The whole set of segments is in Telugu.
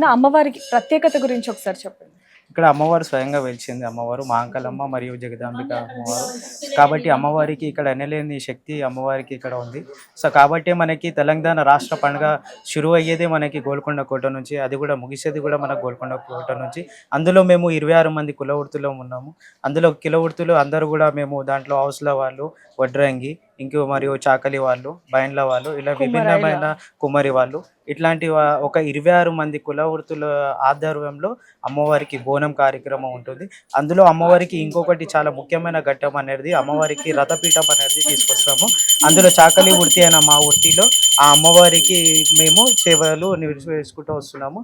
ఉన్న అమ్మవారికి ప్రత్యేకత గురించి ఒకసారి చెప్పండి. ఇక్కడ అమ్మవారు స్వయంగా వెలిచింది. అమ్మవారు మహంకాళమ్మ మరియు జగదాంబిక అమ్మవారు. కాబట్టి అమ్మవారికి ఇక్కడ ఎనలేని శక్తి అమ్మవారికి ఇక్కడ ఉంది. సో కాబట్టి మనకి తెలంగాణ రాష్ట్ర పండుగ షురువు అయ్యేదే మనకి గోల్కొండ కోట నుంచి, అది కూడా ముగిసేది కూడా మన గోల్కొండ కోట నుంచి. అందులో మేము 26 మంది కుల వృత్తిలో ఉన్నాము. అందులో కుల వృత్తులు అందరూ కూడా మేము దాంట్లో హౌస్ల వాళ్ళు, వడ్రంగి, ఇంకో మరియు చాకలి వాళ్ళు, బైండ్ల వాళ్ళు, ఇలా విభిన్నమైన కుమ్మరి వాళ్ళు, ఇట్లాంటి ఒక 26 మంది కుల వృత్తుల ఆధ్వర్యంలో అమ్మవారికి బోనం కార్యక్రమం ఉంటుంది. అందులో అమ్మవారికి ఇంకొకటి చాలా ముఖ్యమైన ఘట్టం అనేది అమ్మవారికి రథపీఠం అనేది తీసుకొస్తాము. అందులో చాకలి వృత్తి అయిన మా వృత్తిలో ఆ అమ్మవారికి మేము సేవలు నిర్వహించుకుంటూ వస్తున్నాము.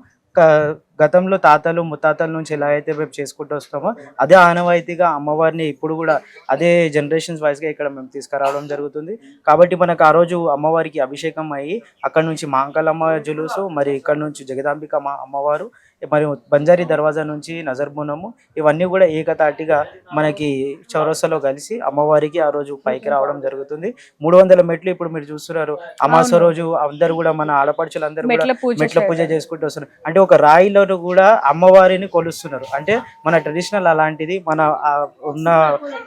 గతంలో తాతలు ముత్తాతల నుంచి ఎలా అయితే మేము చేసుకుంటూ వస్తామో అదే ఆనవాయితీగా అమ్మవారిని ఇప్పుడు కూడా అదే జనరేషన్స్ వైజ్గా ఇక్కడ మేము తీసుకురావడం జరుగుతుంది. కాబట్టి మనకు ఆ రోజు అమ్మవారికి అభిషేకం అయ్యి అక్కడ నుంచి మహంకాళమ్మ జులుసు, మరి ఇక్కడ నుంచి జగదాంబిక అమ్మవారు, మరియు బంజారీ దర్వాజా నుంచి నజర్బునము, ఇవన్నీ కూడా ఏకతాటిగా మనకి చౌరస్తాలో కలిసి అమ్మవారికి ఆ రోజు పైకి రావడం జరుగుతుంది. 300 మెట్లు ఇప్పుడు మీరు చూస్తున్నారు. అమాస రోజు అందరు కూడా మన ఆడపడుచులందరూ కూడా మెట్ల పూజ చేసుకుంటూ వస్తున్నారు. అంటే ఒక రాయిలో కూడా అమ్మవారిని కొలుస్తున్నారు. అంటే మన ట్రెడిషనల్ అలాంటిది, మన ఉన్న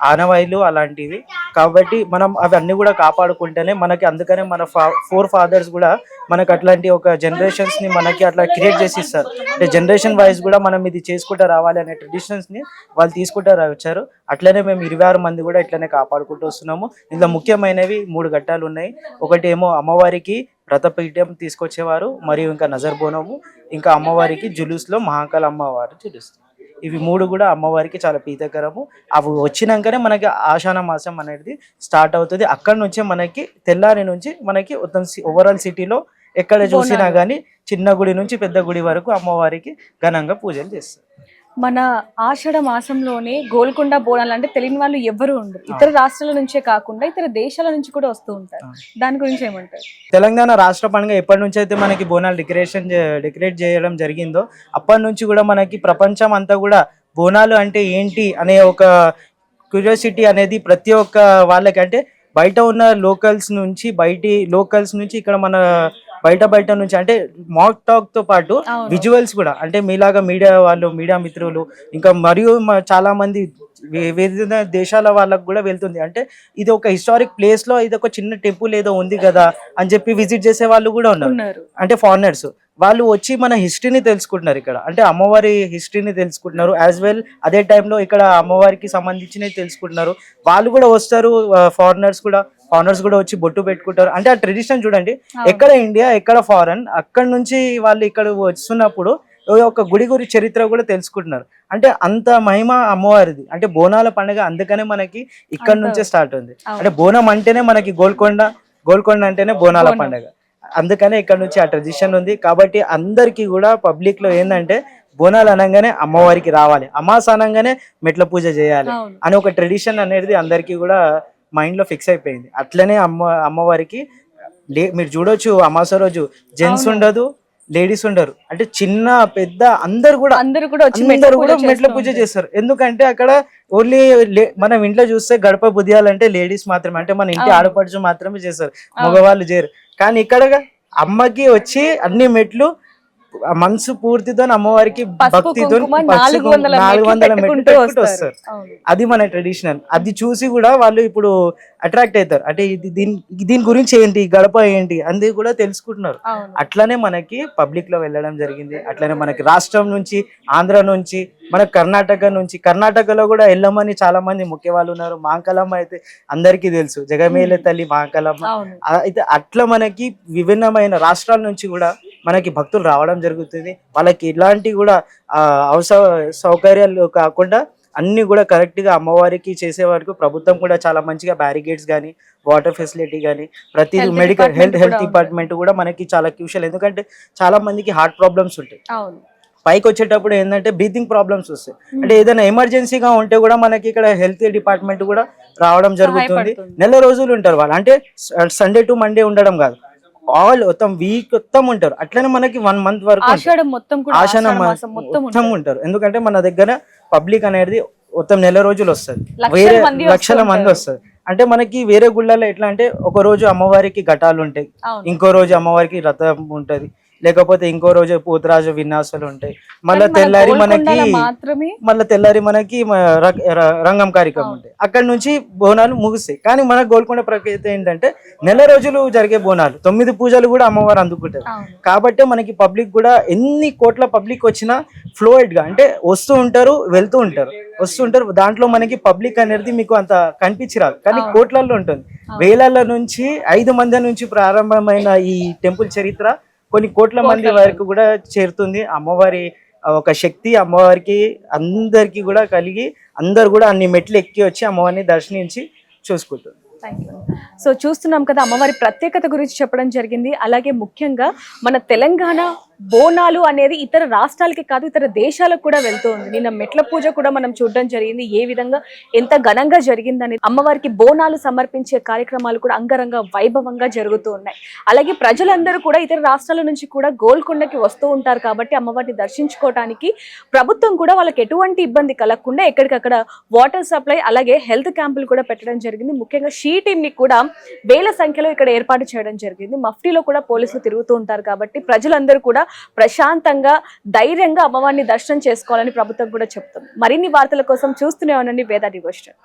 ఆనవాయిలు అలాంటివి. కాబట్టి మనం అవన్నీ కూడా కాపాడుకుంటేనే మనకి, అందుకనే మన ఫోర్ ఫాదర్స్ కూడా మనకు అట్లాంటి ఒక జనరేషన్స్ ని మనకి అట్లా క్రియేట్ చేసి ఇస్తారు. అంటే జనరేషన్ వైజ్ కూడా మనం ఇది చేసుకుంటూ రావాలి అనే ట్రెడిషన్స్ ని వాళ్ళు తీసుకుంటూ వచ్చారు. అట్లనే మేము 26 మంది కూడా ఇట్లనే కాపాడుకుంటూ వస్తున్నాము. ఇందులో ముఖ్యమైనవి 3 ఘట్టాలు ఉన్నాయి. ఒకటి ఏమో అమ్మవారికి రథపీఠం తీసుకొచ్చేవారు, మరియు ఇంకా నజర్ బోనము, ఇంకా అమ్మవారికి జులూస్లో మహాకాళ అమ్మవారు జులుస్తారు. ఇవి 3 కూడా అమ్మవారికి చాలా ప్రీతికరము. అవి వచ్చినాకనే మనకి ఆషాఢ మాసం అనేది స్టార్ట్ అవుతుంది. అక్కడ నుంచే మనకి తెల్లారి నుంచి మనకి ఓవరాల్ సిటీలో ఎక్కడ చూసినా కానీ చిన్న గుడి నుంచి పెద్ద గుడి వరకు అమ్మవారికి ఘనంగా పూజలు చేస్తారు. మన ఆషాఢ మాసంలోనే గోల్కొండ బోనాలు అంటే తెలియని వాళ్ళు ఎవరు ఉండరు. ఇతర రాష్ట్రాల నుంచే కాకుండా ఇతర దేశాల నుంచి కూడా వస్తూ ఉంటారు. దాని గురించి ఏమంటారు? తెలంగాణ రాష్ట్ర పండుగ ఎప్పటి నుంచి అయితే మనకి బోనాలు డెకరేట్ చేయడం జరిగిందో అప్పటి నుంచి కూడా మనకి ప్రపంచం అంతా కూడా బోనాలు అంటే ఏంటి అనే ఒక క్యూరియాసిటీ అనేది ప్రతి ఒక్క వాళ్ళకి, అంటే బయట ఉన్న లోకల్స్ నుంచి ఇక్కడ మన బయట నుంచి, అంటే మాక్ టాక్ తో పాటు విజువల్స్ కూడా, అంటే మీలాగా మీడియా మిత్రులు ఇంకా మరియు చాలా మంది వివిధ దేశాల వాళ్ళకు కూడా వెళ్తుంది. అంటే ఇది ఒక హిస్టారిక్ ప్లేస్ లో ఇది ఒక చిన్న టెంపుల్ ఏదో ఉంది కదా అని చెప్పి విజిట్ చేసే వాళ్ళు కూడా ఉన్నారు. అంటే ఫారినర్స్ వాళ్ళు వచ్చి మన హిస్టరీని తెలుసుకుంటున్నారు. ఇక్కడ అంటే అమ్మవారి హిస్టరీని తెలుసుకుంటున్నారు. యాజ్ వెల్ అదే టైంలో ఇక్కడ అమ్మవారికి సంబంధించినవి తెలుసుకుంటున్నారు. వాళ్ళు కూడా వస్తారు, ఫారినర్స్ కూడా వచ్చి బొట్టు పెట్టుకుంటారు. అంటే ఆ ట్రెడిషన్ చూడండి, ఎక్కడ ఇండియా ఎక్కడ ఫారెన్, అక్కడ నుంచి వాళ్ళు ఇక్కడ వస్తున్నప్పుడు ఒక గుడి చరిత్ర కూడా తెలుసుకుంటున్నారు. అంటే అంత మహిమ అమ్మవారిది. అంటే బోనాల పండుగ అందుకనే మనకి ఇక్కడ నుంచే స్టార్ట్ ఉంది. అంటే బోనం అంటేనే మనకి గోల్కొండ అంటేనే బోనాల పండుగ, అందుకనే ఇక్కడ నుంచి ఆ ట్రెడిషన్ ఉంది. కాబట్టి అందరికీ కూడా పబ్లిక్ లో ఏంటంటే బోనాలు అనగానే అమ్మవారికి రావాలి, అమాస అనగానే మెట్ల పూజ చేయాలి అని ఒక ట్రెడిషన్ అనేది అందరికీ కూడా మైండ్ లో ఫిక్స్ అయిపోయింది. అట్లనే అమ్మవారికి మీరు చూడొచ్చు, అమాస రోజు జెంట్స్ ఉండదు, లేడీస్ ఉండరు. అంటే చిన్న పెద్ద అందరు కూడా మెట్ల పూజ చేస్తారు. ఎందుకంటే అక్కడ ఓన్లీ మనం ఇంట్లో చూస్తే గడప బుద్ధియాలంటే లేడీస్ మాత్రమే, అంటే మన ఇంటి ఆడపడుచు మాత్రమే చేస్తారు, మగవాళ్ళు చేయరు. కానీ ఇక్కడ అమ్మకి వచ్చి అన్ని మెట్లు మనసు పూర్తితో అమ్మవారికి భక్తితో 400 మెట్లు వస్తారు. అది మన ట్రెడిషనల్. అది చూసి కూడా వాళ్ళు ఇప్పుడు అట్రాక్ట్ అవుతారు. అంటే దీని గురించి ఏంటి, గడప ఏంటి అది కూడా తెలుసుకుంటున్నారు. అట్లనే మనకి పబ్లిక్ లో వెళ్ళడం జరిగింది. అట్లనే మనకి రాష్ట్రం నుంచి, ఆంధ్ర నుంచి, మన కర్ణాటకలో కూడా ఎల్లమ్మని చాలా మంది ముఖ్య వాళ్ళు ఉన్నారు. మహంకాళమ్మ అయితే అందరికీ తెలుసు, జగమేల తల్లి మహంకాళమ్మ. అయితే అట్లా మనకి విభిన్నమైన రాష్ట్రాల నుంచి కూడా మనకి భక్తులు రావడం జరుగుతుంది. వాళ్ళకి ఇలాంటి కూడా సౌకర్యాలు కాకుండా అన్ని కూడా కరెక్ట్ గా అమ్మవారికి చేసే వరకు ప్రభుత్వం కూడా చాలా మంచిగా బ్యారికేడ్స్ కానీ, వాటర్ ఫెసిలిటీ కానీ, ప్రతి మెడికల్ హెల్త్ డిపార్ట్మెంట్ కూడా మనకి చాలా క్రూషియల్. ఎందుకంటే చాలా మందికి హార్ట్ ప్రాబ్లమ్స్ ఉంటాయి. పైకి వచ్చేటప్పుడు ఏంటంటే బ్రీతింగ్ ప్రాబ్లమ్స్ వస్తాయి. అంటే ఏదైనా ఎమర్జెన్సీగా ఉంటే కూడా మనకి ఇక్కడ హెల్త్ డిపార్ట్మెంట్ కూడా రావడం జరుగుతుంది. నెల రోజులు ఉంటారు వాళ్ళు. అంటే సండే టు మండే ఉండడం కాదు, మొత్తం వీక్ మొత్తం ఉంటారు. అట్లనే మనకి 1 month వరకు ఆషాఢం మొత్తం ఉంటారు. ఎందుకంటే మన దగ్గర పబ్లిక్ అనేది మొత్తం నెల రోజులు వస్తుంది, వేరే లక్షల మంది వస్తుంది. అంటే మనకి వేరే గుళ్ళలో ఎట్లా అంటే ఒక రోజు అమ్మవారికి ఘటాలు ఉంటాయి, ఇంకో రోజు అమ్మవారికి రథం ఉంటది, లేకపోతే ఇంకో రోజు పోతురాజు విన్యాసాలు ఉంటాయి. మళ్ళీ కానీ మన తెల్లారి గోల్కొండలో మాత్రమే రంగం కార్యక్రమం ఉంటాయి. అక్కడ నుంచి బోనాలు ముగుస్తాయి. కానీ మన గోల్కొండ ప్రత్యేకత ఏంటంటే నెల రోజులు జరిగే బోనాలు, 9 పూజలు కూడా అమ్మవారు అందుకుంటారు. అవును. కాబట్టి మనకి పబ్లిక్ కూడా ఎన్ని కోట్ల పబ్లిక్ వచ్చినా ఫ్లోయిడ్ గా అంటే వస్తూ ఉంటారు, వెళ్తూ ఉంటారు, వస్తుంటారు. దాంట్లో మనకి పబ్లిక్ అనేది మీకు అంత కనిపించిరాదు, కానీ కోట్లలో ఉంటుంది. వేలల నుంచి 5 మంది నుంచి ప్రారంభమైన ఈ టెంపుల్ చరిత్ర కొన్ని కోట్ల మంది వరకు కూడా చేరుతుంది. అమ్మవారి ఒక శక్తి అమ్మవారికి అందరికి కూడా కలిగి అందరు కూడా అన్ని మెట్లు ఎక్కి వచ్చి అమ్మవారిని దర్శించి చూసుకుంటుంది. సో చూస్తున్నాం కదా, అమ్మవారి ప్రత్యేకత గురించి చెప్పడం జరిగింది. అలాగే ముఖ్యంగా మన తెలంగాణ బోనాలు అనేది ఇతర రాష్ట్రాలకి కాదు, ఇతర దేశాలకు కూడా వెళ్తూ ఉంది. నిన్న మెట్ల పూజ కూడా మనం చూడడం జరిగింది, ఏ విధంగా ఎంత ఘనంగా జరిగిందని. అమ్మవారికి బోనాలు సమర్పించే కార్యక్రమాలు కూడా అంగరంగ వైభవంగా జరుగుతూ ఉన్నాయి. అలాగే ప్రజలందరూ కూడా ఇతర రాష్ట్రాల నుంచి కూడా గోల్కొండకి వస్తూ ఉంటారు. కాబట్టి అమ్మవారిని దర్శించుకోవడానికి ప్రభుత్వం కూడా వాళ్ళకి ఎటువంటి ఇబ్బంది కలగకుండా ఎక్కడికక్కడ వాటర్ సప్లై అలాగే హెల్త్ క్యాంపులు కూడా పెట్టడం జరిగింది. ముఖ్యంగా షీ టీమ్ ని కూడా వేల సంఖ్యలో ఇక్కడ ఏర్పాటు చేయడం జరిగింది. మఫ్టీలో కూడా పోలీసులు తిరుగుతూ ఉంటారు. కాబట్టి ప్రజలందరూ కూడా ప్రశాంతంగా ధైర్యంగా అమ్మవారిని దర్శనం చేసుకోవాలని ప్రభుత్వం కూడా చెప్తుంది. మరిన్ని వార్తల కోసం చూస్తూనే ఉండండి వేద డివోషన్.